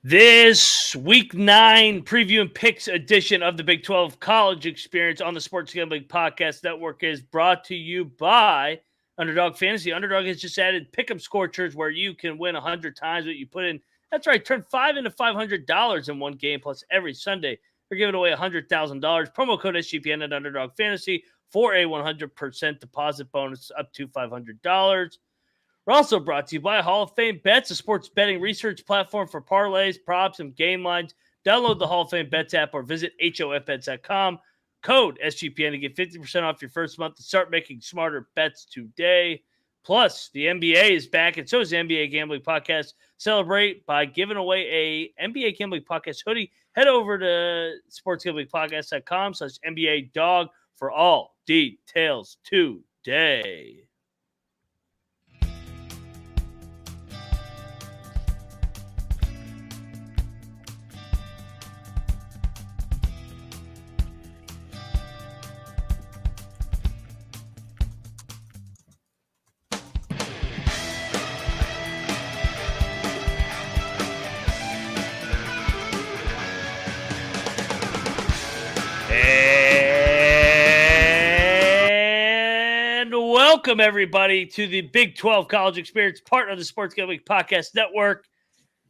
This Week 9 preview and picks edition of the Big 12 College Experience on the Sports Gambling Podcast Network is brought to you by Underdog Fantasy. Underdog has just added pick'em scorchers where you can win 100 times what you put in. That's right, turn $5 into $500 in one game. Plus, every Sunday, we're giving away $100,000. Promo code SGPN at Underdog Fantasy for a 100% deposit bonus up to $500. We're also brought to you by Hall of Fame Bets, a sports betting research platform for parlays, props, and game lines. Download the Hall of Fame Bets app or visit HOFBets.com. Code SGPN to get 50% off your first month and start making smarter bets today. Plus, the NBA is back, and so is the NBA Gambling Podcast. Celebrate by giving away a NBA Gambling Podcast hoodie. Head over to sportsgamblingpodcast.com/NBA Dog for all details today. And welcome, everybody, to the Big 12 College Experience, part of the Sports Gambling Podcast Network.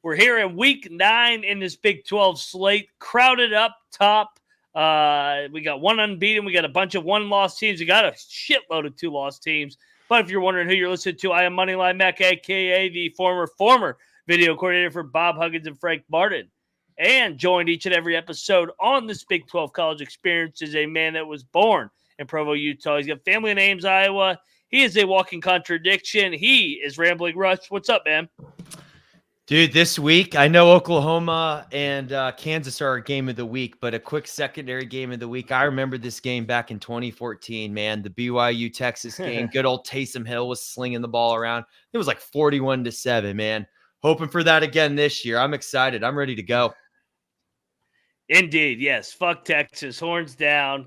We're here in Week 9 in this Big 12 slate, crowded up top. We got one unbeaten. We got a bunch of one-loss teams. We got a shitload of two-loss teams. But if you're wondering who you're listening to, I am Moneyline Mac, a.k.a. the former video coordinator for Bob Huggins and Frank Martin. And joined each and every episode on this Big 12 College Experience is a man that was born in Provo, Utah. He's got family in Ames, Iowa. He is a walking contradiction. He is Rambling Rush. What's up, man? Dude, this week, I know Oklahoma and Kansas are a game of the week, but a quick secondary game of the week. I remember this game back in 2014, man. The BYU Texas game. Good old Taysom Hill was slinging the ball around. It was like 41-7, man. Hoping for that again this year. I'm excited. I'm ready to go. Indeed, yes. Fuck Texas. Horns down.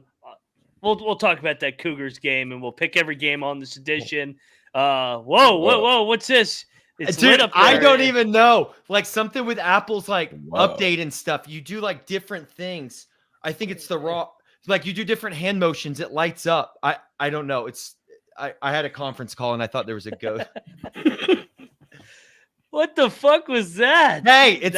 We'll talk about that Cougars game, and we'll pick every game on this edition. Whoa. What's this? It's Dude, lit up there. I don't even know. Like something with Apple's update and stuff. You do like different things. I think it's the raw. Like you do different hand motions. It lights up. I don't know. I had a conference call and I thought there was a ghost. What the fuck was that? Hey, it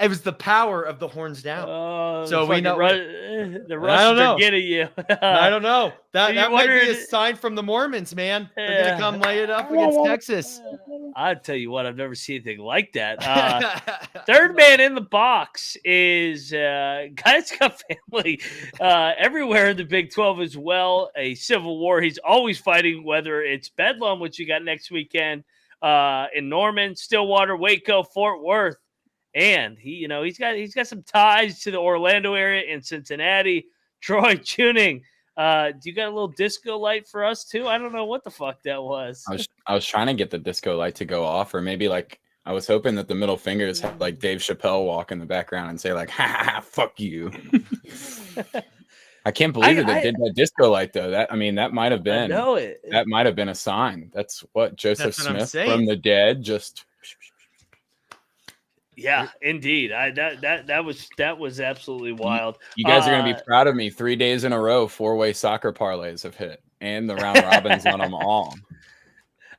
was the power of the horns down. So we know the Russians are getting you. I don't know. That might be a sign from the Mormons, man. They're gonna come lay it up against Texas. I'll tell you what, I've never seen anything like that. Third man in the box is guy's got family everywhere in the Big 12 as well. A civil war he's always fighting, whether it's Bedlam, which you got next weekend. In Norman, Stillwater, Waco, Fort Worth, and he's got some ties to the Orlando area and Cincinnati. Troy Chewning, do you got a little disco light for us too? I don't know what the fuck that was. I was trying to get the disco light to go off, or maybe I was hoping that the middle fingers had like Dave Chappelle walk in the background and say like, "Ha, fuck you." I can't believe that they did that disco light though. That might have been. That might have been a sign. That's what Joseph Smith from the dead just. Yeah, indeed. That was absolutely wild. You guys are gonna be proud of me. 3 days in a row, 4-way soccer parlays have hit, and the round robins on them all.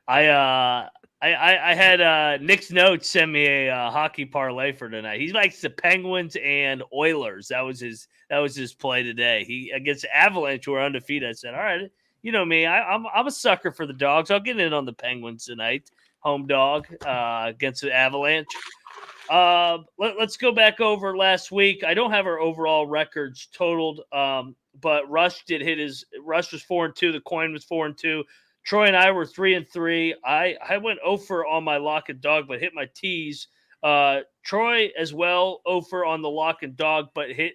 I had Nick's notes send me a hockey parlay for tonight. He likes the Penguins and Oilers. That was his play today. He against Avalanche, who are undefeated. I said, all right, you know me, I'm a sucker for the Dogs. I'll get in on the Penguins tonight. Home dog against the Avalanche. Let's go back over last week. I don't have our overall records totaled, but Rush did hit his. Rush was 4-2. The coin was 4-2. Troy and I were 3-3. I went 0 on my lock and dog, but hit my tees. Troy as well, 0 on the lock and dog, but he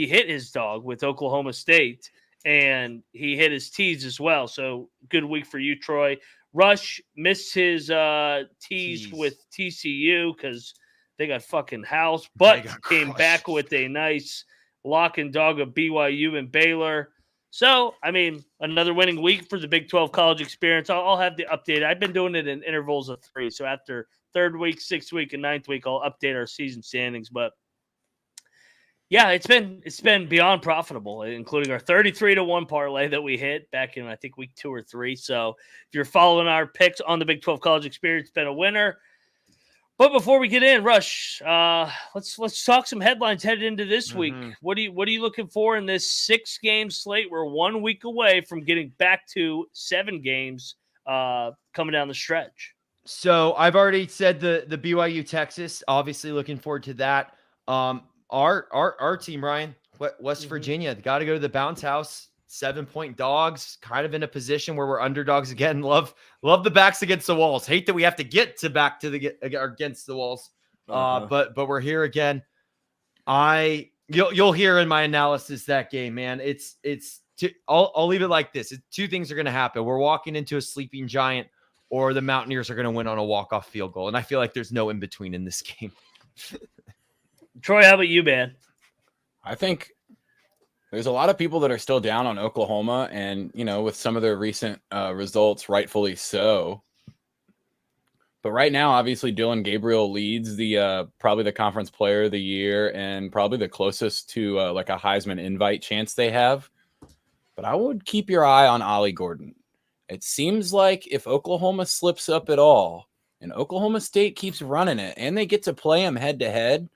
hit his dog with Oklahoma State, and he hit his tees as well. So good week for you, Troy. Rush missed his tees with TCU because they got fucking house, but came back with a nice lock and dog of BYU and Baylor. So, I mean, another winning week for the Big 12 college experience. I'll have the update. I've been doing it in intervals of 3. So after 3rd week, 6th week, and 9th week, I'll update our season standings. But yeah, it's been beyond profitable, including our 33-1 parlay that we hit back in, I think, week 2 or 3. So if you're following our picks on the Big 12 college experience, it's been a winner. But before we get in, Rush, let's talk some headlines headed into this week. What are you looking for in this 6-game slate? We're 1 week away from getting back to 7 games coming down the stretch. So I've already said the BYU Texas. Obviously, looking forward to that. Our team, Ryan, West Virginia, got to go to the bounce house. 7-point dogs, kind of in a position where we're underdogs again. Love the backs against the walls. Hate that we have to get to back to against the walls. But we're here again. You'll hear in my analysis that game, man. I'll leave it like this. 2 things are going to happen. We're walking into a sleeping giant, or the Mountaineers are going to win on a walk-off field goal. And I feel like there's no in between in this game. Troy, how about you, man? I think there's a lot of people that are still down on Oklahoma, and, with some of their recent results, rightfully so. But right now, obviously, Dylan Gabriel leads probably the conference player of the year and probably the closest to like a Heisman invite chance they have. But I would keep your eye on Ollie Gordon. It seems like if Oklahoma slips up at all and Oklahoma State keeps running it and they get to play him head-to-head,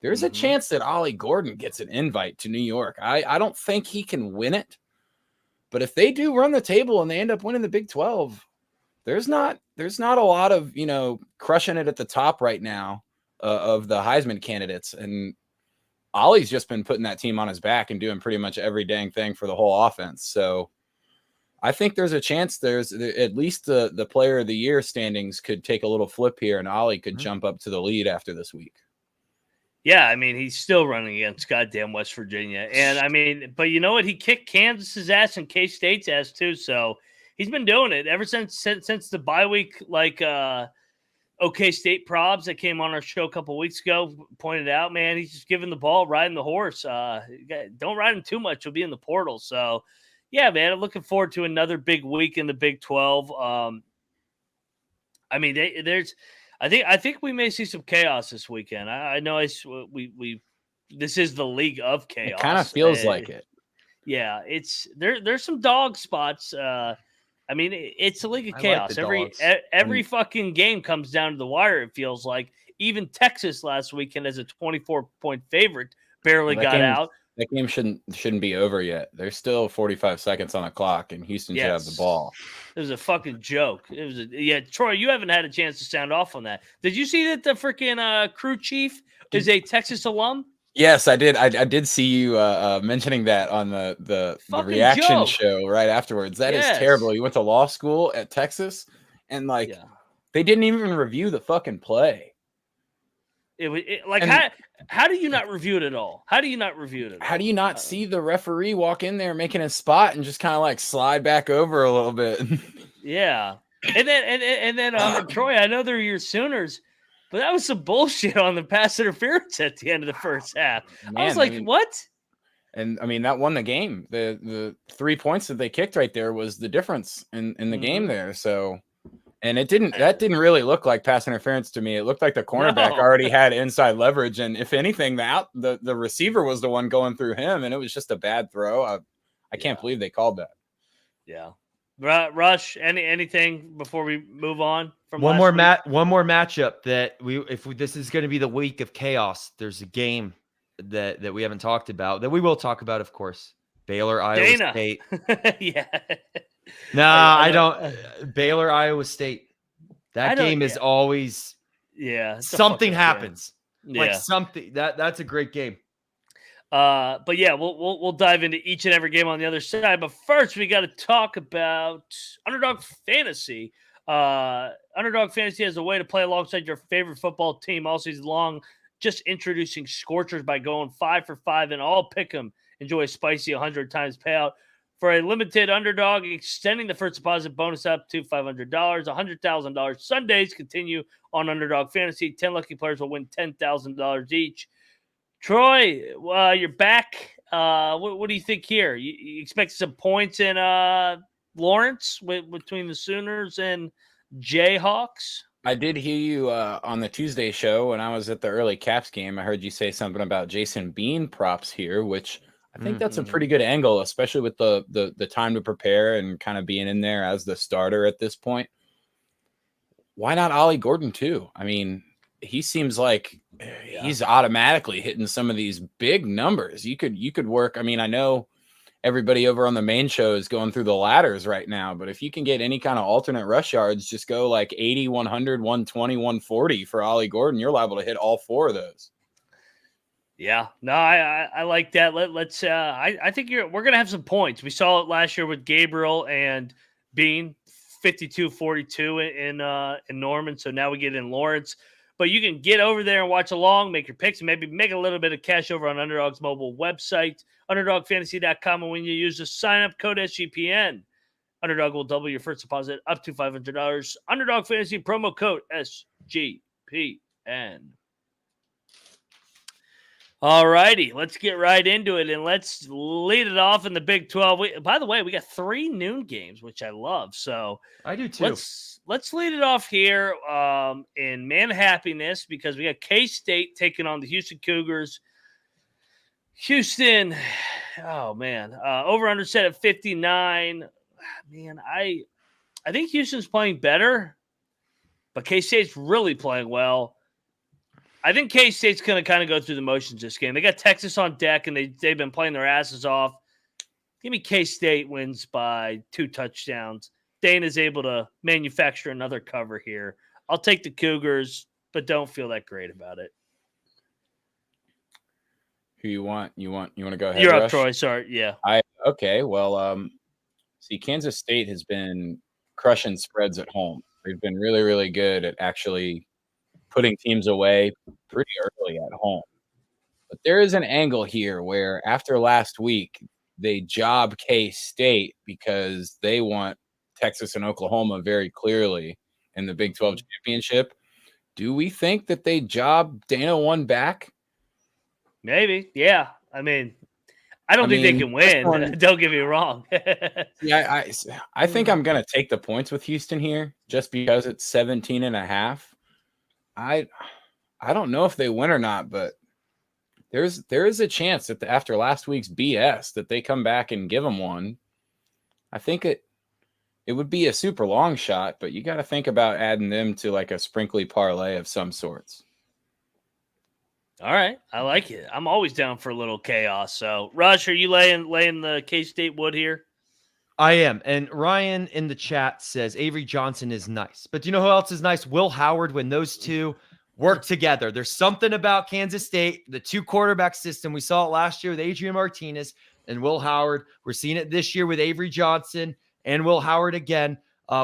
there's a chance that Ollie Gordon gets an invite to New York. I don't think he can win it. But if they do run the table and they end up winning the Big 12, there's not a lot of, crushing it at the top right now of the Heisman candidates. And Ollie's just been putting that team on his back and doing pretty much every dang thing for the whole offense. So I think there's a chance there's at least the player of the year standings could take a little flip here and Ollie could jump up to the lead after this week. Yeah, I mean, he's still running against goddamn West Virginia. And, I mean, but you know what? He kicked Kansas's ass and K-State's ass, too. So he's been doing it ever since the bye week, like OK State probs that came on our show a couple weeks ago pointed out, man, he's just giving the ball, riding the horse. Don't ride him too much. He'll be in the portal. So, yeah, man, I'm looking forward to another big week in the Big 12. I mean, I think we may see some chaos this weekend. I know this is the league of chaos. It kind of feels like it. Yeah, there's some dog spots. I mean, it's a league of chaos. Like every fucking game comes down to the wire. It feels like even Texas last weekend as a 24-point favorite barely got out. That game shouldn't be over yet. There's still 45 seconds on the clock, and Houston should have the ball. It was a fucking joke. Troy, you haven't had a chance to sound off on that. Did you see that the freaking crew chief is a Texas alum? Yes, I did. I did see you mentioning that on the reaction show right afterwards. That is terrible. You went to law school at Texas, and they didn't even review the fucking play. How do you not review it at all? How do you not review it at all? How do you not see the referee walk in there making a spot and just kind of slide back over a little bit? Yeah. And then Troy, I know they're your Sooners, but that was some bullshit on the pass interference at the end of the first half. Man, I was like, what? And I mean, that won the game. The 3 points that they kicked right there was the difference in the game there. So, and that didn't really look like pass interference to me. It looked like the cornerback already had inside leverage. And if anything, the receiver was the one going through him, and it was just a bad throw. I can't believe they called that. Yeah. Rush, anything before we move on from one more matchup that this is going to be the week of chaos. There's a game that we haven't talked about that we will talk about, of course. Baylor, Iowa State. Yeah. I don't. Baylor, Iowa State. That game is always something happens. Yeah. Something that's a great game. But yeah, we'll dive into each and every game on the other side. But first, we got to talk about Underdog Fantasy. Underdog Fantasy has a way to play alongside your favorite football team all season long. Just introducing Scorchers by going 5 for 5 and all pick 'em. Enjoy a spicy 100 times payout. For a limited Underdog, extending the first deposit bonus up to $500, $100,000 Sundays continue on Underdog Fantasy. 10 lucky players will win $10,000 each. Troy, you're back What do you think here? You expect some points in Lawrence between the Sooners and Jayhawks? I did hear you on the Tuesday show when I was at the early Caps game. I heard you say something about Jason Bean props here, which I think that's a pretty good angle, especially with the time to prepare and kind of being in there as the starter at this point. Why not Ollie Gordon too? I mean, he seems like he's automatically hitting some of these big numbers. You could work. I mean, I know everybody over on the main show is going through the ladders right now, but if you can get any kind of alternate rush yards, just go like 80, 100, 120, 140 for Ollie Gordon. You're liable to hit all four of those. Yeah, no, I like that. Let's. I think we're gonna have some points. We saw it last year with Gabriel and Bean, 52-42 in Norman. So now we get in Lawrence. But you can get over there and watch along, make your picks, and maybe make a little bit of cash over on Underdog's mobile website, underdogfantasy.com. And when you use the sign-up code SGPN, Underdog will double your first deposit up to $500. Underdog Fantasy promo code SGPN. All righty, let's get right into it, and let's lead it off in the Big 12. By the way, we got 3 noon games, which I love. So I do too. Let's lead it off here in Manhappiness because we got K-State taking on the Houston Cougars. Houston, oh man, over under set at 59. Man, I think Houston's playing better, but K-State's really playing well. I think K-State's going to kind of go through the motions this game. They got Texas on deck, and they've been playing their asses off. Give me K-State wins by 2 touchdowns. Dana's able to manufacture another cover here. I'll take the Cougars, but don't feel that great about it. Who you want? You want to go ahead? You're up, Rush? Troy. Sorry. Yeah. Okay. Well, see, Kansas State has been crushing spreads at home. They've been really, really good at actually putting teams away pretty early at home. But there is an angle here where after last week, they job K-State because they want Texas and Oklahoma very clearly in the Big 12 championship. Do we think that they job Dana one back? Maybe. Yeah. I mean, I don't think they can win. Don't get me wrong. Yeah, I think I'm going to take the points with Houston here just because it's 17.5. I don't know if they win or not, but there is a chance that after last week's BS that they come back and give them one. I think it would be a super long shot, but you got to think about adding them to like a sprinkly parlay of some sorts. All right, I like it. I'm always down for a little chaos. So, Rush, are you laying the K-State wood here? I am. And Ryan in the chat says Avery Johnson is nice. But do you know who else is nice? Will Howard, when those two work together. There's something about Kansas State, the 2 quarterback system. We saw it last year with Adrian Martinez and Will Howard. We're seeing it this year with Avery Johnson and Will Howard again.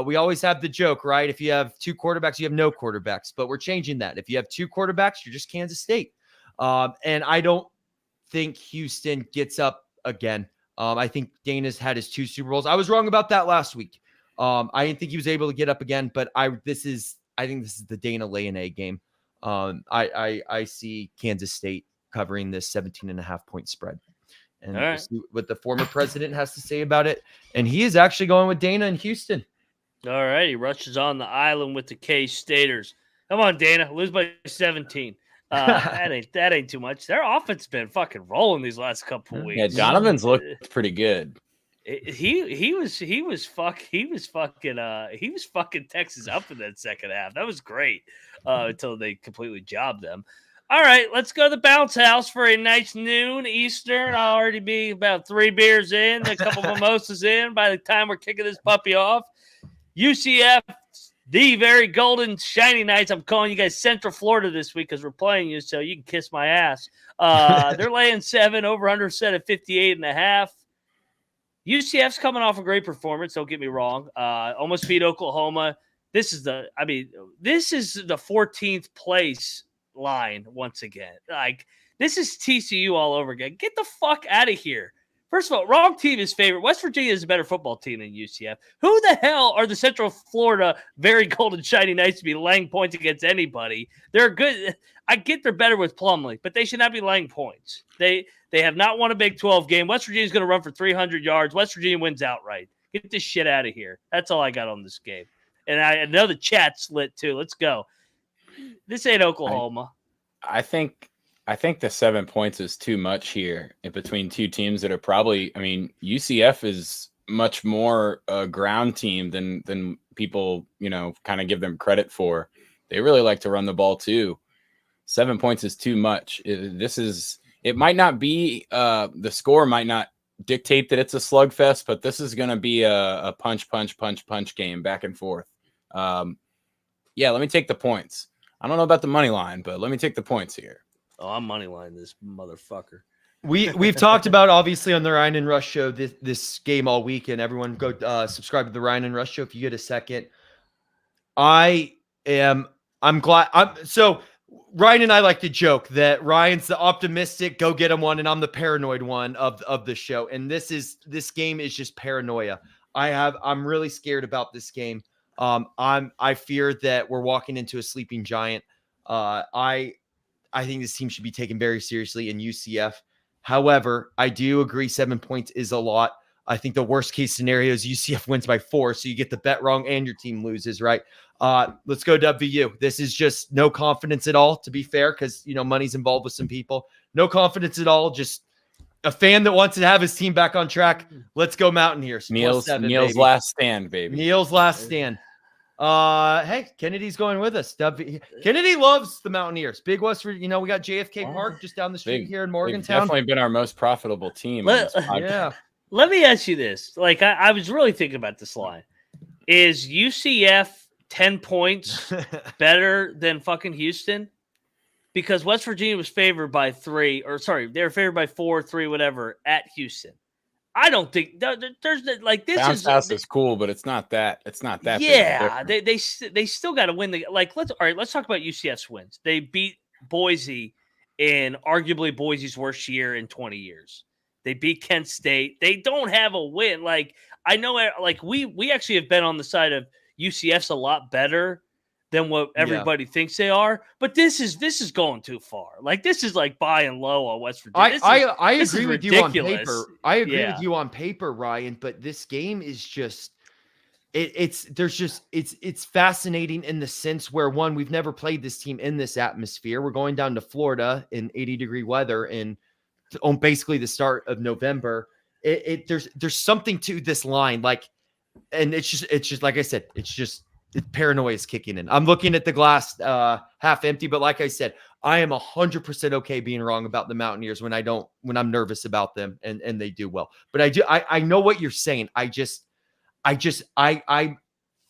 We always have the joke, right? If you have 2 quarterbacks, you have no quarterbacks. But we're changing that. If you have 2 quarterbacks, you're just Kansas State. And I don't think Houston gets up again. I think Dana's had his 2 Super Bowls. I was wrong about that last week. I didn't think he was able to get up again, but I think this is the Dana lay-in-a game. I see Kansas State covering this 17.5 point spread. And we'll see what the former president has to say about it. And he is actually going with Dana in Houston. All right. He rushes on the island with the K-Staters. Come on, Dana. Lose by 17. That ain't too much. Their offense has been fucking rolling these last couple of weeks. Yeah, Donovan's looked pretty good. He was fucking Texas up in that second half. That was great until they completely jobbed them. All right, let's go to the bounce house for a nice noon Eastern. I'll already be about 3 beers in, a couple mimosas in by the time we're kicking this puppy off. UCF, the very golden shiny Knights. I'm calling you guys Central Florida this week because we're playing you, so you can kiss my ass. They're laying 7, over under set at 58.5. UCF's coming off a great performance. Don't get me wrong. Almost beat Oklahoma. This is the 14th place line once again. Like, this is TCU all over again. Get the fuck out of here. First of all, wrong team is favorite. West Virginia is a better football team than UCF. Who the hell are the Central Florida very golden shiny Knights to be laying points against anybody? They're good. I get they're better with Plumlee, but they should not be laying points. They have not won a Big 12 game. West Virginia is going to run for 300 yards. West Virginia wins outright. Get this shit out of here. That's all I got on this game. And I know the chat's lit too. Let's go. This ain't Oklahoma. I think the 7 points is too much here in between two teams that are probably, I mean, UCF is much more a ground team than people, kind of give them credit for. They really like to run the ball too. 7 points is too much. It might not be, the score might not dictate that it's a slugfest, but this is going to be a punch game back and forth. Let me take the points. I don't know about the money line, but let me take the points here. Oh, I'm moneyline this motherfucker. We've talked about, obviously, on the Ryan and Rush show this game all week, and everyone go subscribe to the Ryan and Rush show if you get a second. I'm glad. So Ryan and I like to joke that Ryan's the optimistic go get him one, and I'm the paranoid one of the show. And this game is just paranoia. I'm really scared about this game. I fear that we're walking into a sleeping giant. I think this team should be taken very seriously in UCF. However, I do agree 7 points is a lot. I think the worst case scenario is UCF wins by 4, so you get the bet wrong and your team loses, right? Let's go WVU. This is just no confidence at all, to be fair, because money's involved with some people. No confidence at all. Just a fan that wants to have his team back on track. Let's go Mountaineers. Neal's last stand, baby. Neal's last stand. Hey, Kennedy's going with us. Kennedy loves the Mountaineers. Big West, we got JFK Park just down the street here in Morgantown. Definitely been our most profitable team. Let me ask you this. Like, I was really thinking about this line. Is UCF 10 points better than fucking Houston? Because West Virginia was favored by 3, they were favored by 4, 3, whatever, at Houston. I don't think there's like this. Bounce house is cool, but it's not that. It's not that. Yeah, they still got to win the Let's talk about UCF's wins. They beat Boise in arguably Boise's worst year in 20 years. They beat Kent State. They don't have a win. Like, I know, like we actually have been on the side of UCF's a lot better than what everybody thinks they are. But this is going too far. Like, this is like buying low on West Virginia. I agree with you on paper. I agree with you on paper, Ryan. But this game is just it's fascinating in the sense where, one, we've never played this team in this atmosphere. We're going down to Florida in 80-degree weather and on basically the start of November. There's something to this line, like, and it's just like I said, paranoia is kicking in. I'm looking at the glass half empty, but like I said, I am 100% okay being wrong about the Mountaineers when I'm nervous about them and they do well. But I know what you're saying. I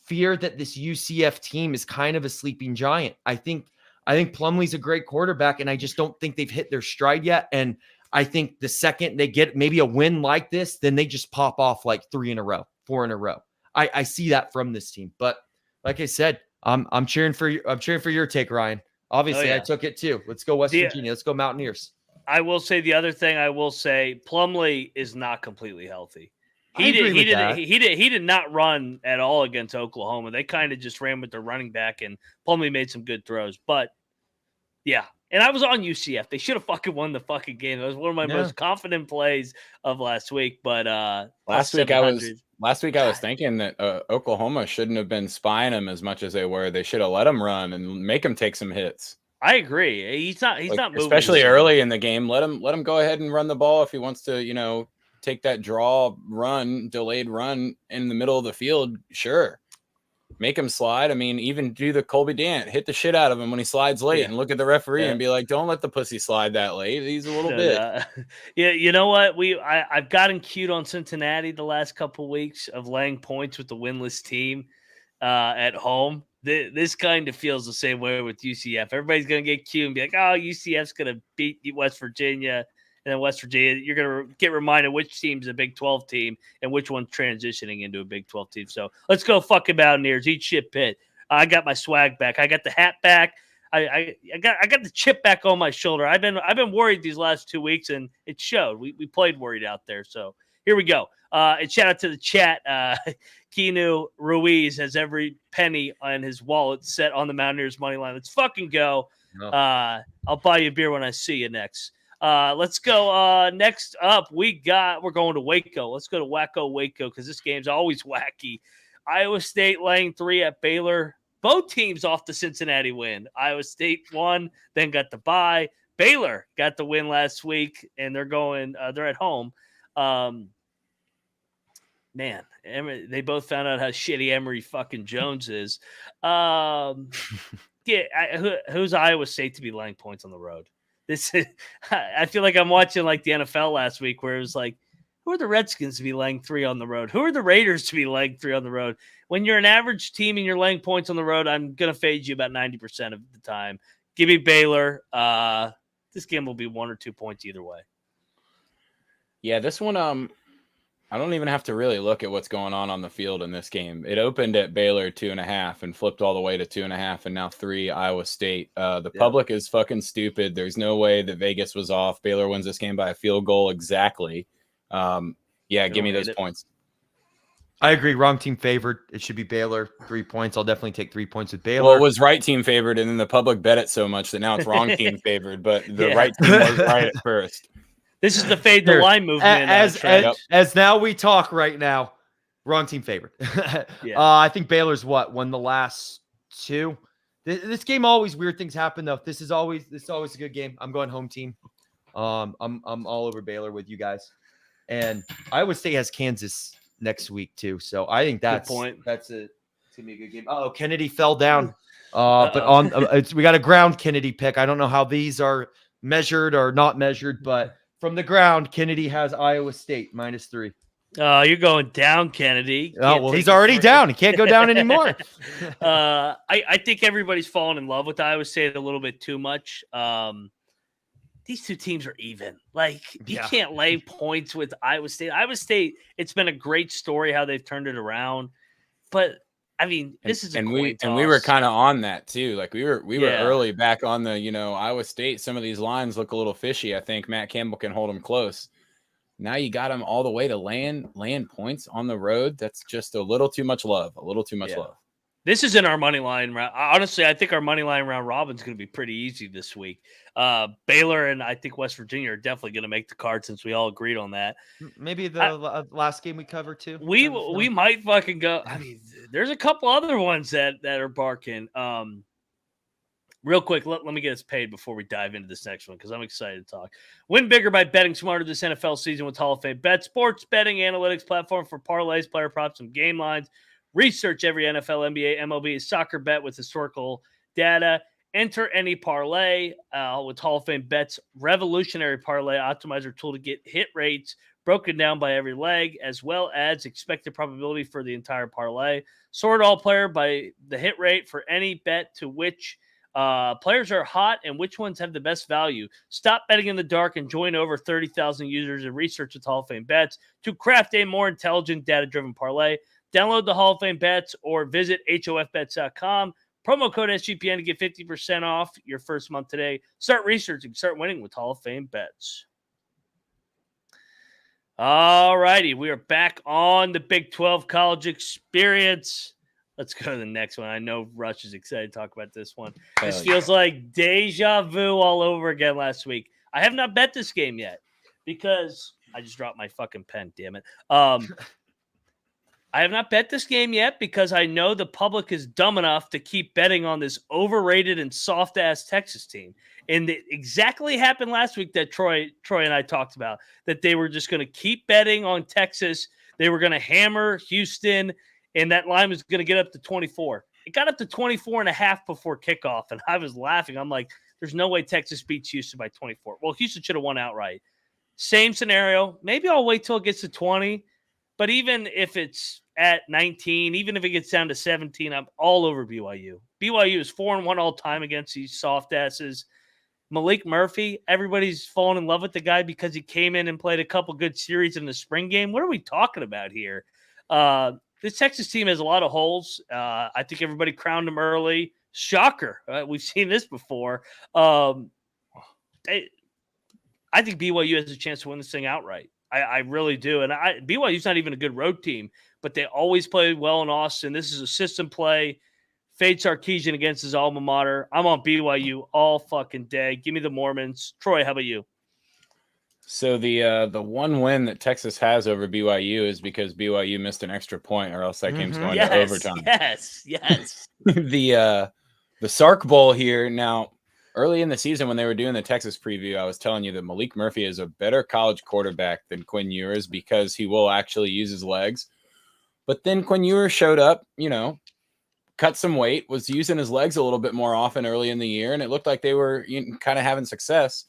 fear that this UCF team is kind of a sleeping giant. I think Plumlee's a great quarterback, and I just don't think they've hit their stride yet. And I think the second they get maybe a win like this, then they just pop off like 3 in a row, 4 in a row. I see that from this team. But like I said, I'm cheering for you. I'm cheering for your take, Ryan. Obviously, I took it too. Let's go West Virginia. Let's go Mountaineers. I will say the other thing. Plumlee is not completely healthy. He did not run at all against Oklahoma. They kind of just ran with their running back, and Plumlee made some good throws. But yeah, and I was on UCF. They should have fucking won the fucking game. That was one of my most confident plays of last week. But last week I was thinking that Oklahoma shouldn't have been spying him as much as they were. They should have let him run and make him take some hits. I agree. He's not moving, especially early in the game. Let him go ahead and run the ball if he wants to, take that delayed run in the middle of the field. Sure. Make him slide. I mean, even do the Colby Dant, hit the shit out of him when he slides late and look at the referee and be like, don't let the pussy slide that late. He's a little bit. Yeah. You know what? I've gotten cute on Cincinnati the last couple of weeks of laying points with the winless team at home. This kind of feels the same way with UCF. Everybody's going to get cute and be like, oh, UCF's going to beat West Virginia. And then West Virginia, you're going to get reminded which team's a Big 12 team and which one's transitioning into a Big 12 team. So let's go fucking Mountaineers. Eat shit, Pitt. I got my swag back. I got the hat back. I got the chip back on my shoulder. I've been worried these last 2 weeks, and it showed. We played worried out there. So here we go. And shout out to the chat. Keanu Ruiz has every penny on his wallet set on the Mountaineers money line. Let's fucking go. No. I'll buy you a beer when I see you next. Let's go. Next up, we're going to Waco. Let's go to Waco, because this game's always wacky. Iowa State laying 3 at Baylor. Both teams off the Cincinnati win. Iowa State won, then got the bye. Baylor got the win last week, and they're at home. Man, they both found out how shitty Emory fucking Jones is. Who's Iowa State to be laying points on the road? I feel like I'm watching like the NFL last week, where it was like, who are the Redskins to be laying 3 on the road? Who are the Raiders to be laying 3 on the road? When you're an average team and you're laying points on the road, I'm gonna fade you about 90% of the time. Give me Baylor. This game will be 1 or 2 points either way. Yeah, this one, I don't even have to really look at what's going on the field in this game. It opened at Baylor 2.5 and flipped all the way to 2.5 and now 3 Iowa State. The public is fucking stupid. There's no way that Vegas was off. Baylor wins this game by a field goal exactly. Give me those points. I agree. Wrong team favored. It should be Baylor. 3 points. I'll definitely take 3 points with Baylor. Well, it was right team favored, and then the public bet it so much that now it's wrong team favored. But the right team was right at first. This is the fade the line movement. As now we talk right now, wrong team favored. I think Baylor's won the last 2. This game always weird things happen though. This is always a good game. I'm going home team. I'm all over Baylor with you guys, and Iowa State has Kansas next week too. So I think that's gonna be a good game. Oh, Kennedy fell down. But we got a ground Kennedy pick. I don't know how these are measured or not measured, but from the ground, Kennedy has Iowa State -3. You're going down, Kennedy. He's already down. He can't go down anymore. I think everybody's fallen in love with Iowa State a little bit too much. These 2 teams are even. Like, you can't lay points with Iowa State. Iowa State, it's been a great story how they've turned it around. But, I mean, this is a coin toss. And we were kind of on that, too. Like, we were early back on the, Iowa State. Some of these lines look a little fishy. I think Matt Campbell can hold them close. Now you got them all the way to land points on the road. That's just a little too much love. Love. This is in our money line round. Honestly, I think our money line round robin is going to be pretty easy this week. Baylor and I think West Virginia are definitely going to make the card since we all agreed on that. Maybe the last game we covered too. We might fucking go. I mean, there's a couple other ones that are barking. Real quick, let me get us paid before we dive into this next one because I'm excited to talk. Win bigger by betting smarter this NFL season with Hall of Fame Bet, sports betting analytics platform for parlays, player props, and game lines. Research every NFL, NBA, MLB, soccer bet with historical data. Enter any parlay with Hall of Fame Bet's revolutionary parlay optimizer tool to get hit rates broken down by every leg, as well as expected probability for the entire parlay. Sort all player by the hit rate for any bet to which players are hot and which ones have the best value. Stop betting in the dark and join over 30,000 users and research with Hall of Fame Bets to craft a more intelligent, data-driven parlay. Download the Hall of Fame Bets or visit hofbets.com. Promo code SGPN to get 50% off your first month today. Start researching, start winning with Hall of Fame Bets. All righty, we are back on the Big 12 college experience. Let's go to the next one. I know Rush is excited to talk about this one. This feels like deja vu all over again last week. I have not bet this game yet because I just dropped my fucking pen, damn it. I have not bet this game yet because I know the public is dumb enough to keep betting on this overrated and soft-ass Texas team. And it exactly happened last week that Troy and I talked about, that they were just going to keep betting on Texas. They were going to hammer Houston, and that line was going to get up to 24. It got up to 24.5 before kickoff, and I was laughing. I'm like, there's no way Texas beats Houston by 24. Well, Houston should have won outright. Same scenario. Maybe I'll wait till it gets to 20. But even if it's at 19, even if it gets down to 17, I'm all over BYU. BYU is 4-1 all time against these soft asses. Malik Murphy, everybody's fallen in love with the guy because he came in and played a couple good series in the spring game. What are we talking about here? This Texas team has a lot of holes. I think everybody crowned him early. Shocker. We've seen this before. I think BYU has a chance to win this thing outright. I really do. And BYU's not even a good road team, but they always play well in Austin. This is a system play. Fade Sarkisian against his alma mater. I'm on BYU all fucking day. Give me the Mormons. Troy, how about you? So the one win that Texas has over BYU is because BYU missed an extra point, or else that game's going to overtime. Yes. The Sark Bowl here now. Early in the season, when they were doing the Texas preview, I was telling you that Malik Murphy is a better college quarterback than Quinn Ewers because he will actually use his legs. But then Quinn Ewers showed up, cut some weight, was using his legs a little bit more often early in the year, and it looked like they were kind of having success.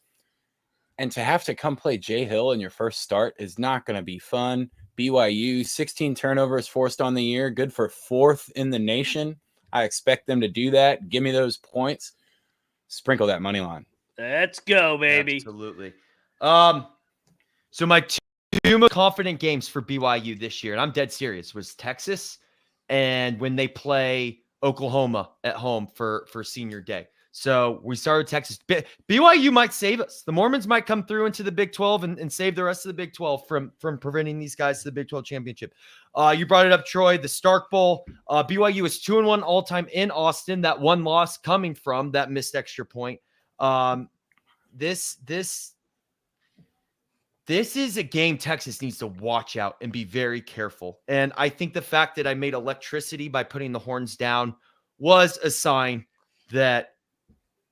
And to have to come play Jay Hill in your first start is not going to be fun. BYU, 16 turnovers forced on the year, good for 4th in the nation. I expect them to do that. Give me those points. Sprinkle that money line. Let's go, baby. Absolutely. So my two most confident games for BYU this year, and I'm dead serious, was Texas and when they play Oklahoma at home for senior day. So we started Texas. BYU might save us. The Mormons might come through into the Big 12 and save the rest of the Big 12 from preventing these guys to the Big 12 championship. You brought it up, Troy, the Stark Bowl. BYU is 2-1 all-time in Austin. That one loss coming from that missed extra point. This is a game Texas needs to watch out and be very careful. And I think the fact that I made electricity by putting the horns down was a sign that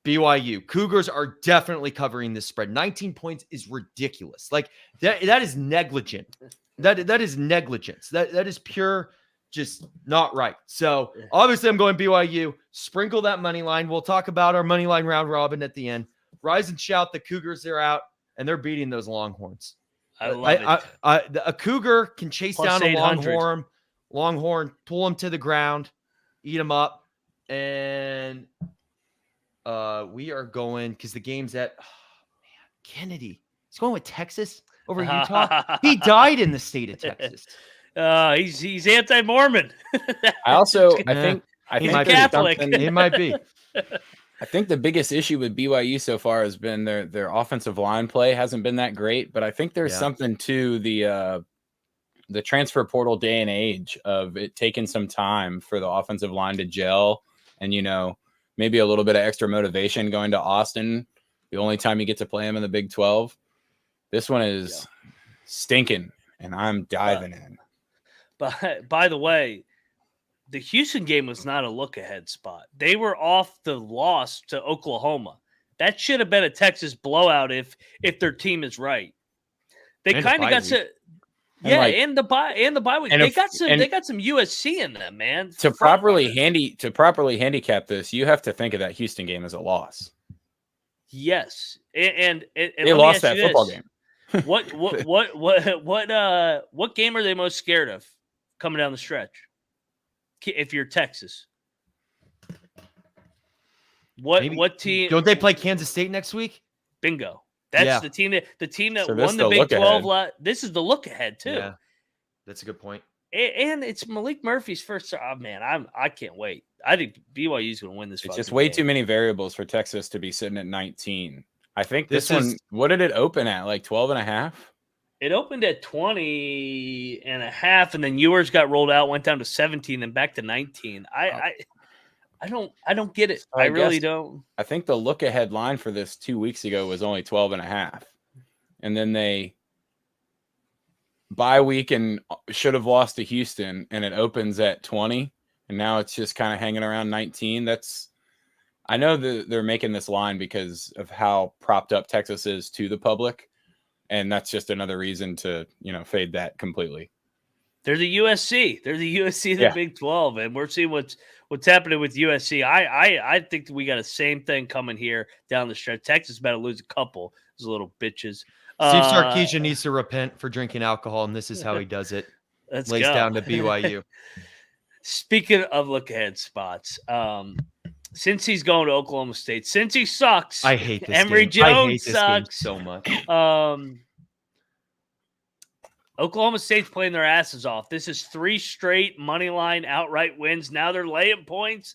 BYU Cougars are definitely covering this spread. 19 points is ridiculous. Like that is negligent. That is negligence. That is pure, just not right. So obviously I'm going BYU. Sprinkle that money line. We'll talk about our money line round robin at the end. Rise and shout. The Cougars are out and they're beating those Longhorns. I love it. A Cougar can chase Plus down 800. a Longhorn, pull them to the ground, eat them up, and we are going because the game's at Kennedy. He's going with Texas over Utah. He died in the state of Texas. He's anti-Mormon. I think he's Catholic. It might be. I think the biggest issue with BYU so far has been their offensive line play hasn't been that great, but I think there's something to the transfer portal day and age of it taking some time for the offensive line to gel and, maybe a little bit of extra motivation going to Austin. The only time you get to play him in the Big 12. This one is stinking, and I'm diving in. But by the way, the Houston game was not a look-ahead spot. They were off the loss to Oklahoma. That should have been a Texas blowout if their team is right. They kind of got to and the bye week. They got some USC in them, man. To properly handicap this, you have to think of that Houston game as a loss. Yes. And they lost that football game. What game are they most scared of coming down the stretch? If you're Texas, what team? Don't they play Kansas State next week? Bingo. That's the team that so won the Big 12. This is the look ahead too. Yeah, that's a good point. And it's Malik Murphy's first. Oh man, I can't wait. I think BYU is going to win this. It's just way too many variables for Texas to be sitting at 19. I think this one. What did it open at? Like 12.5. It opened at 20.5, and then Ewers got rolled out, went down to 17, then back to 19. I don't get it. I really don't. I think the look ahead line for this 2 weeks ago was only 12.5. And then they bye week and should have lost to Houston, and it opens at 20. And now it's just kind of hanging around 19. I know that they're making this line because of how propped up Texas is to the public. And that's just another reason to, fade that completely. They're the USC. They're the USC of the Big 12, and we're seeing what's happening with USC. I think we got the same thing coming here down the stretch. Texas better lose a couple. Those little bitches. Steve Sarkisian needs to repent for drinking alcohol, and this is how he does it. Let's Lays go. down to BYU. Speaking of look-ahead spots, since he's going to Oklahoma State, since he sucks, I hate this Emory game. I hate Jones this sucks game so much. Oklahoma State's playing their asses off. This is 3 straight money line outright wins. Now they're laying points.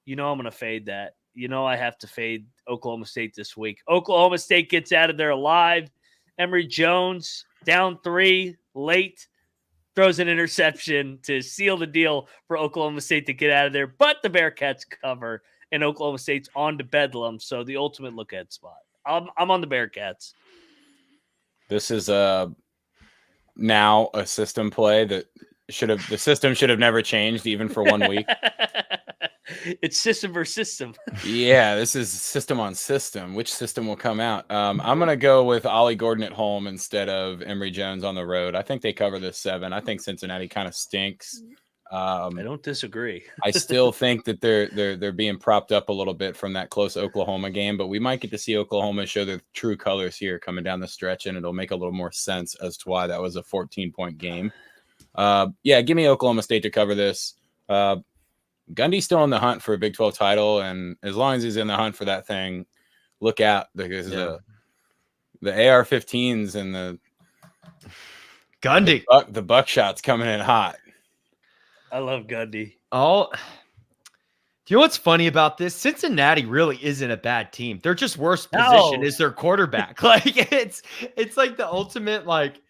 I'm going to fade that. I have to fade Oklahoma State this week. Oklahoma State gets out of there alive. Emory Jones down 3 late, throws an interception to seal the deal for Oklahoma State to get out of there. But the Bearcats cover, and Oklahoma State's on to Bedlam. So the ultimate look ahead spot. I'm on the Bearcats. This is now a system play that the system should have never changed even for 1 week. It's system versus system. Yeah, this is system on system. Which system will come out? I'm going to go with Ollie Gordon at home instead of Emory Jones on the road. I think they cover this 7. I think Cincinnati kind of stinks. I don't disagree. I still think that they're being propped up a little bit from that close Oklahoma game, but we might get to see Oklahoma show their true colors here coming down the stretch, and it'll make a little more sense as to why that was a 14-point game. Give me Oklahoma State to cover this. Gundy's still in the hunt for a Big 12 title, and as long as he's in the hunt for that thing, look out, because the AR-15s and the Gundy, the buckshot's coming in hot. I love Gundy. Do you know what's funny about this? Cincinnati really isn't a bad team. Their just worst position is their quarterback. Like it's like the ultimate, like,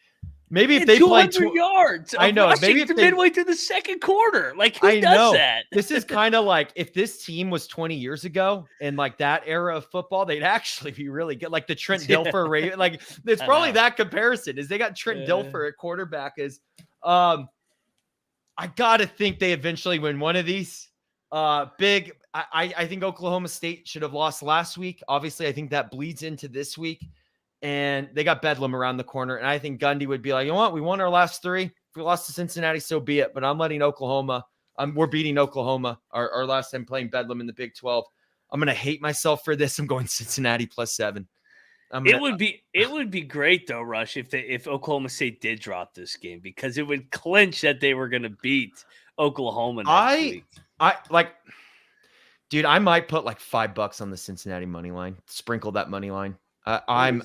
maybe if they play 200 yards, I know. Maybe if midway through the second quarter, like who does that? This is kind of like if this team was 20 years ago and like that era of football, they'd actually be really good. Like the Trent Dilfer Raven, like it's probably that comparison. Is they got Trent Dilfer at quarterback? I gotta think they eventually win one of these. Big. I think Oklahoma State should have lost last week. Obviously, I think that bleeds into this week. And they got Bedlam around the corner. And I think Gundy would be like, you know what? We won our last 3. If we lost to Cincinnati, so be it. But I'm letting Oklahoma. We're beating Oklahoma our last time playing Bedlam in the Big 12. I'm going to hate myself for this. I'm going Cincinnati +7. It would be great though, Rush, if Oklahoma State did drop this game, because it would clinch that they were going to beat Oklahoma next week. Dude, I might put like $5 on the Cincinnati money line. Sprinkle that money line. I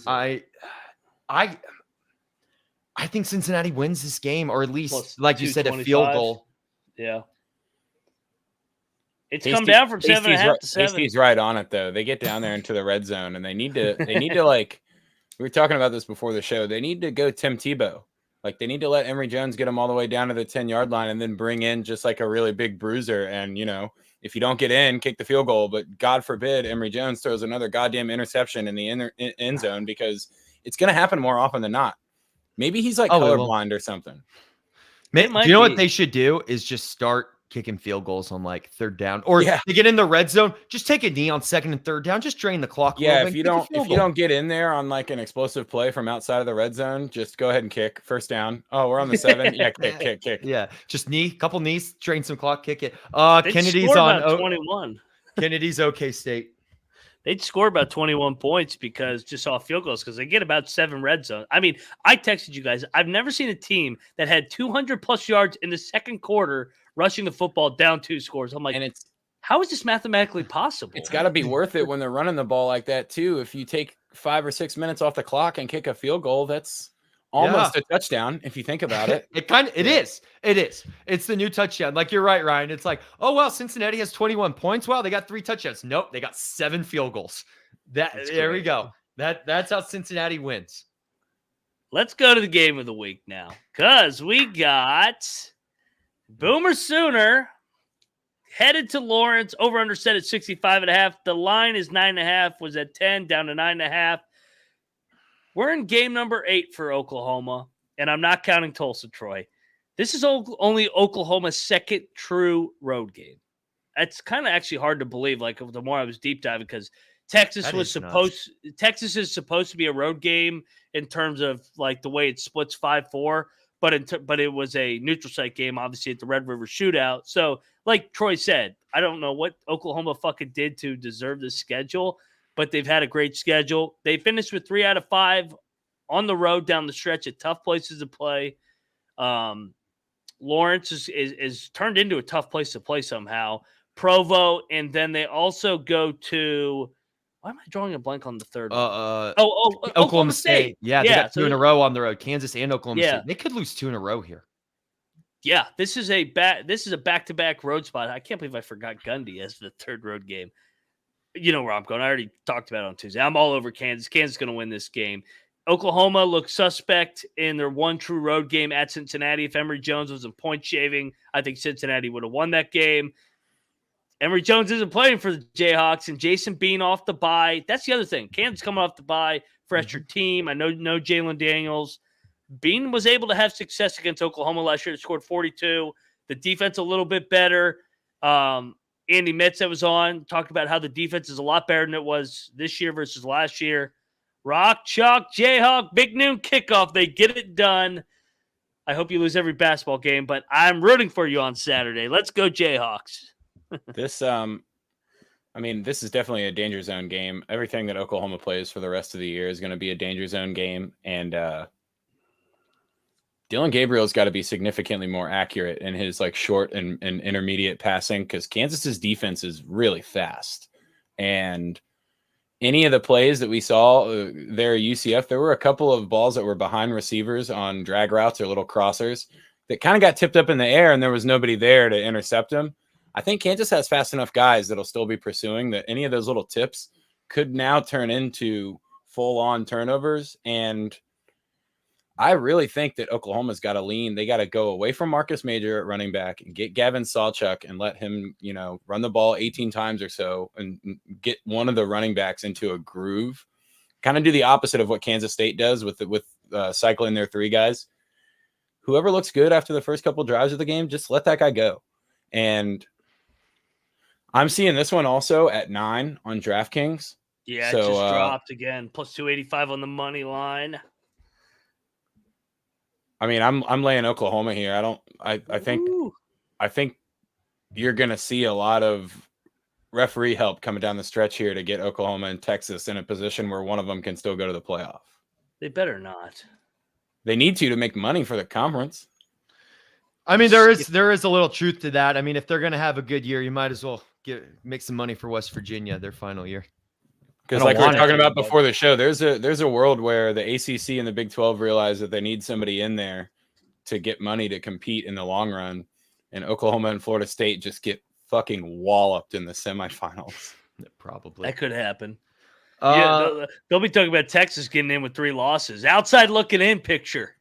think Cincinnati wins this game, or at least, plus like you said, a field goal. Yeah. It's come down from 7.5 to 7. Tasty's right on it though. They get down there into the red zone, and they need to like, we were talking about this before the show. They need to go Tim Tebow. Like they need to let Emory Jones get them all the way down to the 10-yard line, and then bring in just like a really big bruiser. And if you don't get in, kick the field goal. But God forbid Emory Jones throws another goddamn interception in the end zone, because it's going to happen more often than not. Maybe he's like colorblind or something. Do you know what they should do is just start kicking field goals on like 3rd down, or they get in the red zone, just take a knee on 2nd and 3rd down, just drain the clock. Yeah, if you don't get in there on like an explosive play from outside of the red zone, just go ahead and kick 1st down. Oh, we're on the 7. Yeah, kick. Yeah, just couple knees, drain some clock, kick it. They'd Kennedy's on 21. Kennedy's OK State. They'd score about 21 points because just off field goals, because they get about 7 red zone. I mean, I texted you guys. I've never seen a team that had 200+ yards in the second quarter rushing the football down 2 scores. I'm like, how is this mathematically possible? It's got to be worth it when they're running the ball like that too. If you take 5 or 6 minutes off the clock and kick a field goal, that's almost a touchdown if you think about it. It is. It's the new touchdown. Like you're right, Ryan. It's like, oh well, Cincinnati has 21 points. Wow, they got 3 touchdowns. Nope, they got 7 field goals. There we go. That's how Cincinnati wins. Let's go to the game of the week now, because we got Boomer Sooner headed to Lawrence. Over under set at 65.5. The line is 9.5. Was at 10, down to 9.5. We're in game number 8 for Oklahoma, and I'm not counting Tulsa, Troy. This is only Oklahoma's second true road game. That's kind of actually hard to believe. Like the more I was deep diving, because Texas is supposed to be a road game in terms of like the way it splits 5-4. But it was a neutral site game, obviously, at the Red River Shootout. So, like Troy said, I don't know what Oklahoma fucking did to deserve this schedule, but they've had a great schedule. They finished with 3 out of 5 on the road down the stretch at tough places to play. Lawrence is turned into a tough place to play somehow. Provo, and then they also go to – why am I drawing a blank on the third one? Oklahoma State. Yeah, they got 2 in a row on the road. Kansas and Oklahoma State. They could lose 2 in a row here. Yeah, this is a back-to-back road spot. I can't believe I forgot Gundy as the third road game. You know where I'm going. I already talked about it on Tuesday. I'm all over Kansas. Kansas is going to win this game. Oklahoma looks suspect in their one true road game at Cincinnati. If Emory Jones was in point shaving, I think Cincinnati would have won that game. Emory Jones isn't playing for the Jayhawks, and Jason Bean off the bye. That's the other thing. Kansas coming off the bye, fresher team. I know Jalen Daniels. Bean was able to have success against Oklahoma last year. They scored 42. The defense a little bit better. Andy Mitz that was on talked about how the defense is a lot better than it was this year versus last year. Rock, chalk, Jayhawk, big noon kickoff. They get it done. I hope you lose every basketball game, but I'm rooting for you on Saturday. Let's go Jayhawks. This this is definitely a danger zone game. Everything that Oklahoma plays for the rest of the year is going to be a danger zone game, and Dylan Gabriel's got to be significantly more accurate in his like short and intermediate passing because Kansas's defense is really fast. And any of the plays that we saw there at UCF, there were a couple of balls that were behind receivers on drag routes or little crossers that kind of got tipped up in the air and there was nobody there to intercept them. I think Kansas has fast enough guys that'll still be pursuing that any of those little tips could now turn into full-on turnovers. And I really think that Oklahoma's got to lean. They got to go away from Marcus Major at running back and get Gavin Sawchuk and let him, run the ball 18 times or so and get one of the running backs into a groove. Kind of do the opposite of what Kansas State does with cycling their three guys. Whoever looks good after the first couple drives of the game, just let that guy go. And I'm seeing this one also at 9 on DraftKings. Yeah, so, it just dropped again. Plus 285 on the money line. I mean, I'm laying Oklahoma here. I think you're going to see a lot of referee help coming down the stretch here to get Oklahoma and Texas in a position where one of them can still go to the playoff. They better not. They need to make money for the conference. I mean, there is a little truth to that. I mean, if they're going to have a good year, you might as well make some money for West Virginia their final year. Because like we were talking about before the show, there's a world where the ACC and the Big 12 realize that they need somebody in there to get money to compete in the long run, and Oklahoma and Florida State just get fucking walloped in the semifinals. Probably. That could happen. They'll be talking about Texas getting in with 3 losses. Outside looking in picture.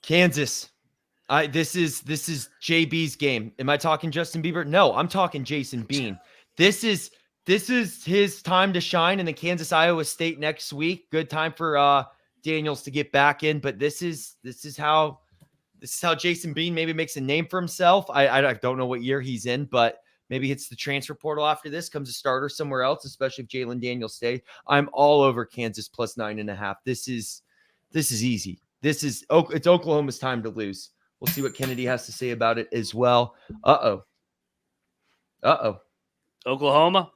Kansas. This is JB's game. Am I talking Justin Bieber? No, I'm talking Jason Bean. This is his time to shine in the Kansas Iowa State next week. Good time for Daniels to get back in, but this is how Jason Bean maybe makes a name for himself. I don't know what year he's in, but maybe hits the transfer portal after this, comes a starter somewhere else, especially if Jalen Daniels stays. I'm all over Kansas plus 9.5. This is easy. It's Oklahoma's time to lose. We'll see what Kennedy has to say about it as well. Uh-oh. Oklahoma?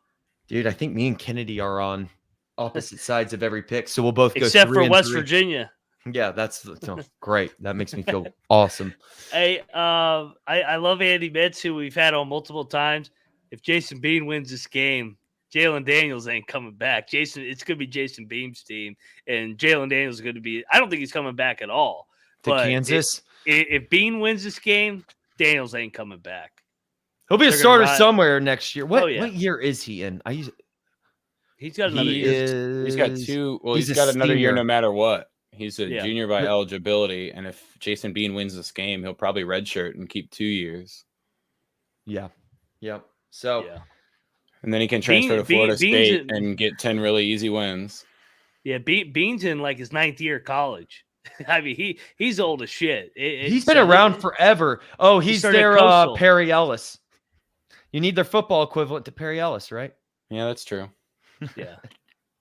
Dude, I think me and Kennedy are on opposite sides of every pick, so we'll both go except 3 for West 3. Virginia. Yeah, that's great. That makes me feel awesome. Hey, I love Andy Mitz, who we've had on multiple times. If Jason Bean wins this game, Jalen Daniels ain't coming back. It's going to be Jason Bean's team, and Jalen Daniels is going to be – I don't think he's coming back at all. To Kansas? If Bean wins this game, Daniels ain't coming back. He'll be a starter somewhere next year. What year is he in? He's got another year. He's got 2. Well, he's got another year no matter what. He's a junior by eligibility, and if Jason Bean wins this game, he'll probably redshirt and keep 2 years. Yeah. Yep. So, and then he can transfer to Florida State and get 10 really easy wins. Yeah, Bean's in like his 9th year of college. I mean, he's old as shit. He's been around forever. Oh, he's their Perry Ellis. You need their football equivalent to Perry Ellis, right? Yeah, that's true. Yeah.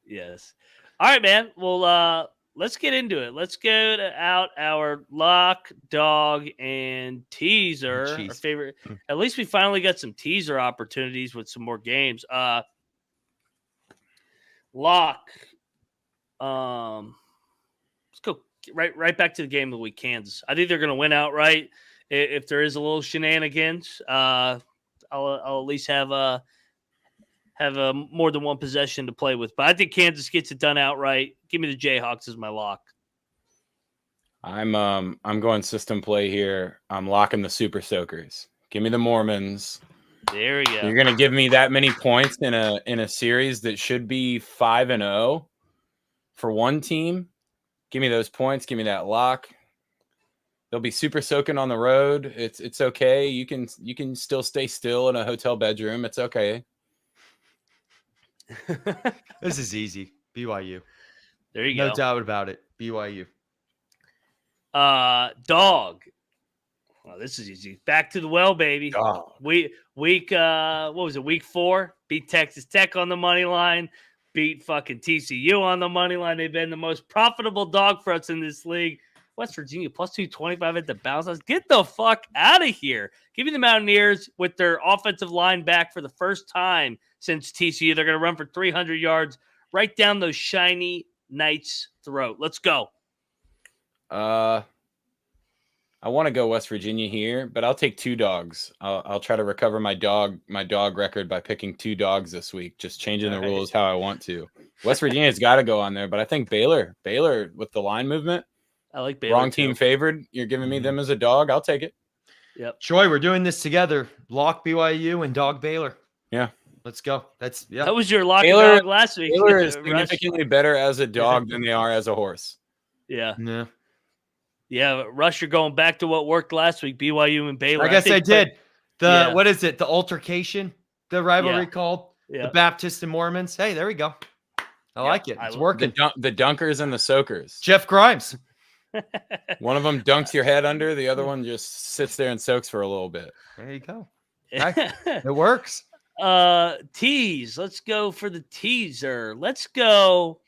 Yes. All right, man. Well, let's get into it. Let's go out our lock, dog, and teaser. Our favorite. At least we finally got some teaser opportunities with some more games. Lock. Let's go right back to the game of the week, Kansas. I think they're going to win outright. If there is a little shenanigans, I'll at least have a more than one possession to play with. But I think Kansas gets it done outright. Give me the Jayhawks as my lock. I'm going system play here. I'm locking the Super Soakers. Give me the Mormons. There we go. You're gonna give me that many points in a series that should be 5-0 for one team. Give me those points. Give me that lock. They'll be super soaking on the road. It's okay. You can still stay still in a hotel bedroom. It's okay. This is easy. BYU. There you go. No doubt about it. BYU. Dog. Well, this is easy. Back to the well, baby. Dog. Week what was it? Week 4. Beat Texas Tech on the money line. Beat fucking TCU on the money line. They've been the most profitable dog for us in this league. West Virginia plus 225 at the bounce house. Get the fuck out of here. Give me the Mountaineers with their offensive line back for the first time since TCU. They're going to run for 300 yards right down those shiny Knights' throat. Let's go. I want to go West Virginia here, but I'll take 2 dogs. I'll try to recover my dog record by picking 2 dogs this week, just changing the rules how I want to. West Virginia's got to go on there, but I think Baylor with the line movement. I like Baylor. Wrong team favored. You're giving me them as a dog. I'll take it. Yep. Troy, we're doing this together. Lock BYU and dog Baylor. Yeah. Let's go. That was your lock Baylor, dog last week. Baylor is significantly better as a dog than they are as a horse. Yeah. Yeah. Yeah, Rush, you're going back to what worked last week, BYU and Baylor. I guess I did. What is it? The altercation, the rivalry Yeah. called Yeah. the Baptists and Mormons. Hey, there we go. I like it. It's working. The dunkers and the soakers. Jeff Grimes. One of them dunks your head under. The other one just sits there and soaks for a little bit. There you go. It works. Tease. Let's go for the teaser. Let's go.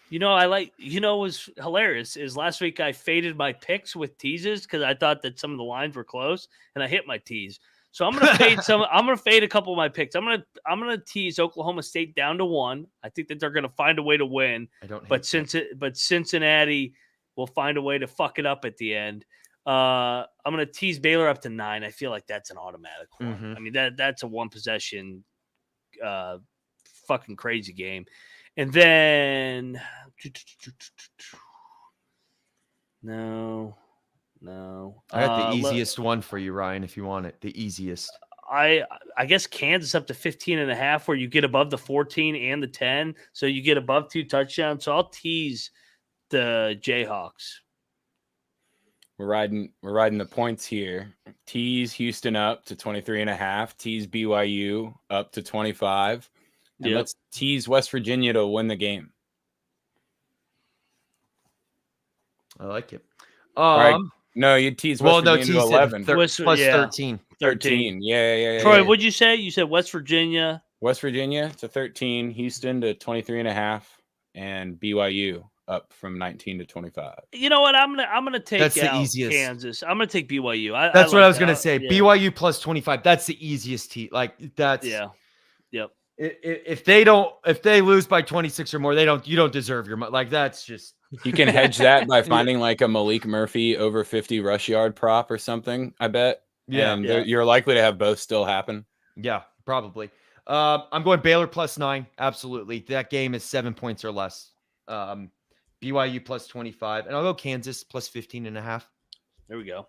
What was hilarious is last week I faded my picks with teases because I thought that some of the lines were close and I hit my tease. So I'm gonna fade I'm gonna fade a couple of my picks. I'm gonna tease Oklahoma State down to 1. I think that they're gonna find a way to win. But Cincinnati will find a way to fuck it up at the end. I'm gonna tease Baylor up to 9. I feel like that's an automatic one. Mm-hmm. I mean that's a one possession fucking crazy game. And then no. I got the easiest one for you, Ryan, if you want it. The easiest. I guess Kansas up to 15.5 where you get above the 14 and the 10. So you get above 2 touchdowns. So I'll tease the Jayhawks. We're riding the points here. Tease Houston up to 23.5. Tease BYU up to 25. And let's tease West Virginia to win the game. I like it. Right. No, you tease West Virginia to 11. Plus 13. 13. Yeah. Troy, what'd you say? You said West Virginia. West Virginia to 13. Houston to 23.5. And BYU up from 19 to 25. You know what? I'm gonna take That's the out easiest. Kansas. I'm gonna take BYU. That's what I was that. gonna say. Yeah. BYU plus 25. That's the easiest team. Like that's Yep. If they lose by 26 or more, you don't deserve your money. Like that's just you can hedge that by finding like a Malik Murphy over 50 rush yard prop or something. I bet. Yeah, and you're likely to have both still happen. Yeah, probably. I'm going Baylor plus 9. Absolutely, that game is 7 points or less. BYU plus 25, and I'll go Kansas plus 15.5. There we go.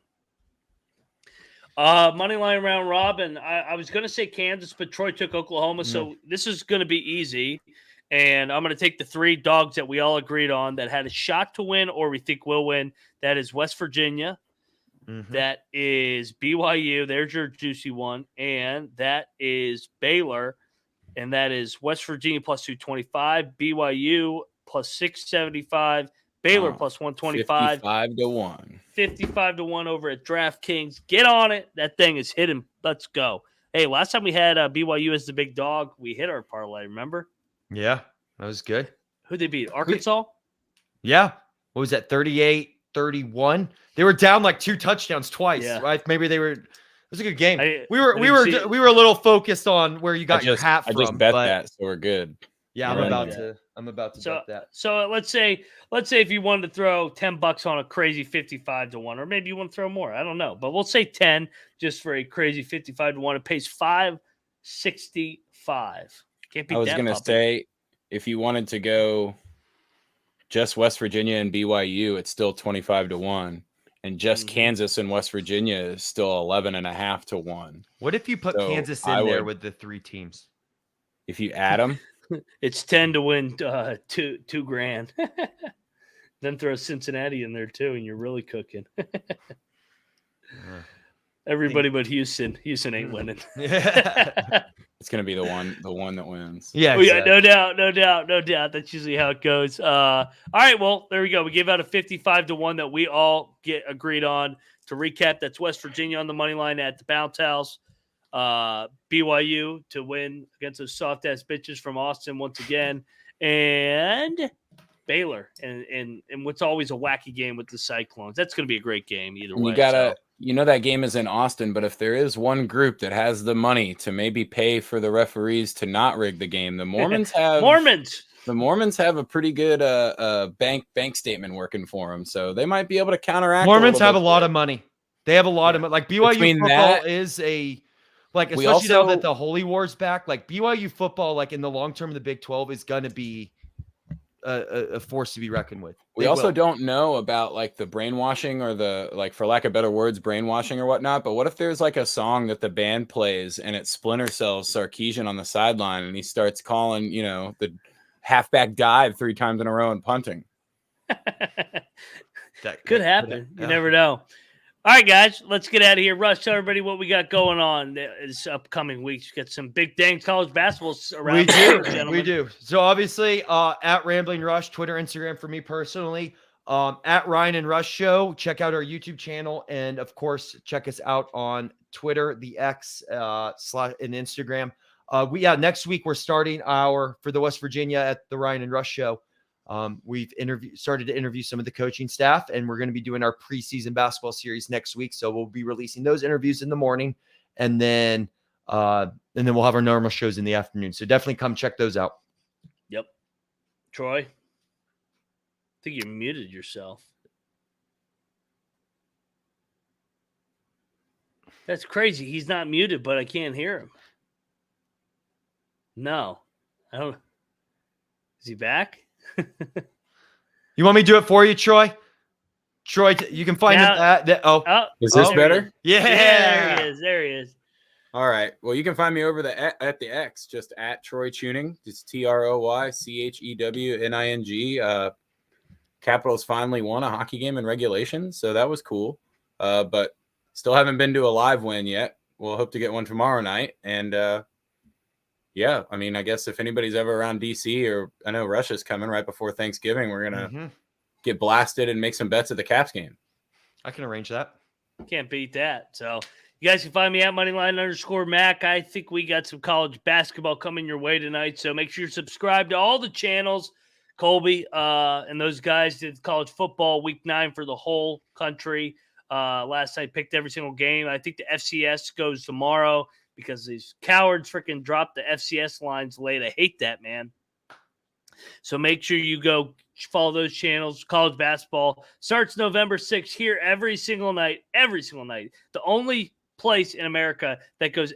Money line round robin. I was going to say Kansas, but Troy took Oklahoma. So this is going to be easy. And I'm going to take the 3 dogs that we all agreed on that had a shot to win or we think will win. That is West Virginia. Mm-hmm. That is BYU. There's your juicy one. And that is Baylor. And that is West Virginia plus 225. BYU plus 675. Baylor plus 125. 55-1. 55-1 over at DraftKings. Get on it. That thing is hidden. Let's go. Hey, last time we had BYU as the big dog, we hit our parlay, remember? Yeah, that was good. Who'd they beat? Arkansas? Yeah. What was that? 38-31. They were down like 2 touchdowns twice, right? Maybe they were. It was a good game. We were a little focused on where you got your hat from. I just bet that, so we're good. Yeah, I'm about to bet that. So let's say if you wanted to throw $10 on a crazy 55-1, or maybe you want to throw more. I don't know, but we'll say 10 just for a crazy 55-1. It pays $565. Can't beat that. I was gonna say if you wanted to go just West Virginia and BYU, it's still 25-1. And just Kansas and West Virginia is still 11.5-1. What if you put Kansas in there with the 3 teams? If you add them, it's 10 to win $2,000. Then throw Cincinnati in there too, and you're really cooking. Everybody but Houston. Houston ain't winning. It's gonna be the one that wins. Yeah, exactly. No doubt. That's usually how it goes. All right, well, there we go. We gave out a 55-1 that we all get agreed on. To recap, that's West Virginia on the money line at the Bounce House. BYU to win against those soft ass bitches from Austin once again, and Baylor and what's always a wacky game with the Cyclones. That's going to be a great game either way. That game is in Austin, but if there is one group that has the money to maybe pay for the referees to not rig the game, the Mormons have. The Mormons have a pretty good bank statement working for them, so they might be able to counteract. Mormons have a lot of money. They have a lot of money. Like BYU football is especially now that the Holy War's back. Like BYU football, like in the long term of the Big 12, is going to be a force to be reckoned with. We also don't know about like the brainwashing or the, like, for lack of better words, brainwashing or whatnot. But what if there's like a song that the band plays and it Splinter Cells Sarkisian on the sideline and he starts calling, the halfback dive 3 times in a row and punting? That could happen. You never know. All right, guys, let's get out of here. Rush, tell everybody what we got going on this upcoming weeks. We got some big dang college basketball around. We do. So obviously, at Rambling Rush, Twitter, Instagram for me personally, at Ryan and Rush Show. Check out our YouTube channel, and of course, check us out on Twitter, the X, and Instagram. Next week we're starting for the West Virginia at the Ryan and Rush Show. We've started to interview some of the coaching staff, and we're going to be doing our preseason basketball series next week. So we'll be releasing those interviews in the morning, and then we'll have our normal shows in the afternoon. So definitely come check those out. Yep. Troy, I think you muted yourself. That's crazy. He's not muted, but I can't hear him. No, I don't. Is he back? You want me to do it for you, Troy? Troy, you can find him at is this better? Yeah, there he is. All right. Well, you can find me over at the X, just at Troy Chewning. It's TroyChewning. Capitals finally won a hockey game in regulation, so that was cool. But still haven't been to a live win yet. We'll hope to get one tomorrow night. And yeah, I mean, I guess if anybody's ever around DC, or I know Russia's coming right before Thanksgiving, we're going to get blasted and make some bets at the Caps game. I can arrange that. Can't beat that. So you guys can find me at Moneyline_Mac. I think we got some college basketball coming your way tonight. So make sure you subscribe to all the channels. Colby and those guys did college football week 9 for the whole country. Last night picked every single game. I think the FCS goes tomorrow, because these cowards freaking dropped the FCS lines late. I hate that, man. So make sure you go follow those channels. College basketball starts November 6th here every single night. The only place in America that goes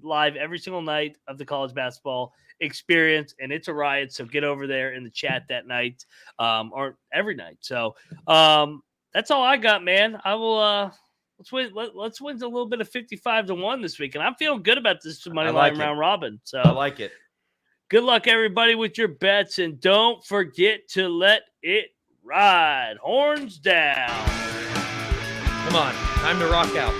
live every single night of the college basketball experience, and it's a riot. So get over there in the chat that night, or every night. So that's all I got, man. I will Let's win a little bit of 55-1 this week, and I'm feeling good about this money line round robin. So I like it. Good luck, everybody, with your bets, and don't forget to let it ride. Horns down. Come on, time to rock out.